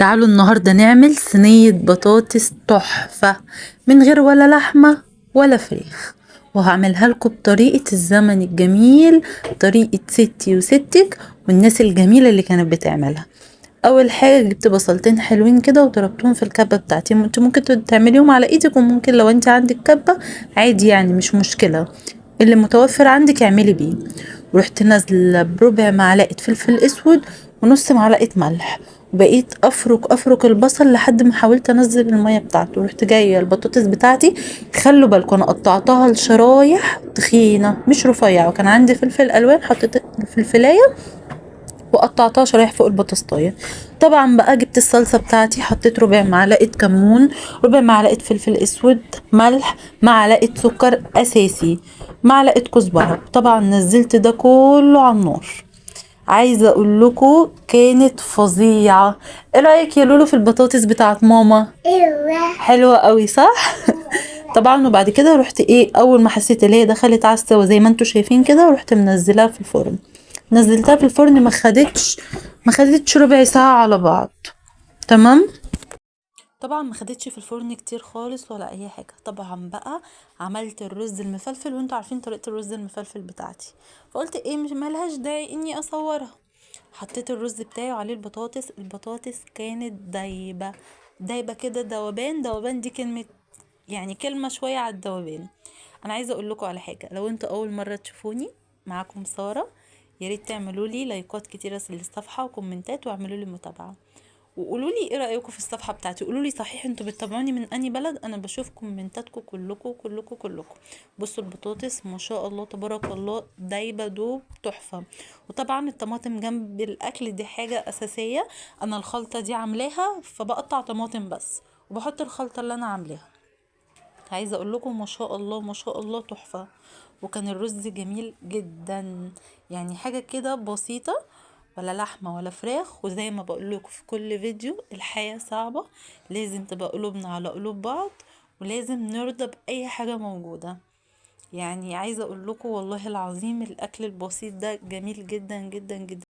تعالوا النهاردة نعمل صينية بطاطس تحفة من غير ولا لحمة ولا فراخ، وهعملها لكم بطريقة الزمن الجميل، طريقة ستي وستك والناس الجميلة اللي كانت بتعملها. اول حاجة جبت بصلتين حلوين كده وضربتهم في الكبة بتاعتي. انت ممكن تعمليهم على ايدك، وممكن لو انت عندك كبة عادي يعني مش مشكلة، اللي متوفر عندك اعملي بيه. ورحت نازله بربع معلقه فلفل اسود ونص معلقه ملح، وبقيت افرك البصل لحد ما حاولت انزل الميه بتاعته. ورحت جايه البطاطس بتاعتي، خلوا بالكم انا قطعتها لشرايح تخينه مش رفيعه، وكان عندي فلفل الوان حطيت الفلفلايه وقطعتها شرايح فوق البطاطايه. طبعا بقى جبت الصلصه بتاعتي، حطيت ربع معلقه كمون، ربع معلقه فلفل اسود، ملح، معلقه سكر اساسي، معلقه كزبره. طبعا نزلت ده كله على النار. عايزه اقول لكم كانت فظيعه. ايه رايك يا لولو في البطاطس بتاعت ماما؟ ايوه. حلوه قوي صح؟ طبعا. وبعد كده رحت اول ما حسيت اللي هي دخلت على السوا زي ما انتوا شايفين كده، رحت منزلها في الفرن. نزلتها في الفرن ما خدتش ربع ساعة على بعض. تمام. طبعا ما خدتش في الفرن كتير خالص ولا اي حاجة. طبعا بقى عملت الرز المفلفل، وانتوا عارفين طريقة الرز المفلفل بتاعتي، فقلت ايه مش ملهاش داعي اني اصورها. حطيت الرز بتاعي وعليه البطاطس كانت دايبة دايبة كده، دوبان دي كلمة، يعني كلمة شوية على الذوبان. انا عايزة اقول لكم على حاجة، لو انتوا اول مرة تشوفوني، معاكم سارة، يا ريت تعملوا لي لايكات كتيرة للصفحة وكومنتات، واعملوا لي متابعة، وقولوا لي ايه رايكم في الصفحه بتاعتي. قولوا لي صحيح انتوا بتتابعوني من اني بلد؟ انا بشوف كومنتاتكم كلكم. بصوا البطاطس ما شاء الله تبارك الله دايبه دوب تحفه. وطبعا الطماطم جنب الاكل دي حاجه اساسيه. انا الخلطه دي عاملاها فبقطع طماطم بس، وبحط الخلطه اللي انا عاملاها. عايزه اقول لكم ما شاء الله ما شاء الله تحفه. وكان الرز جميل جدا، يعني حاجه كده بسيطه، ولا لحمه ولا فراخ. وزي ما بقول لكم في كل فيديو، الحياه صعبه، لازم تبقى قلوبنا على قلوب بعض، ولازم نرضى باي حاجه موجوده. يعني عايزه اقول لكم والله العظيم الاكل البسيط ده جميل جدا جدا جدا.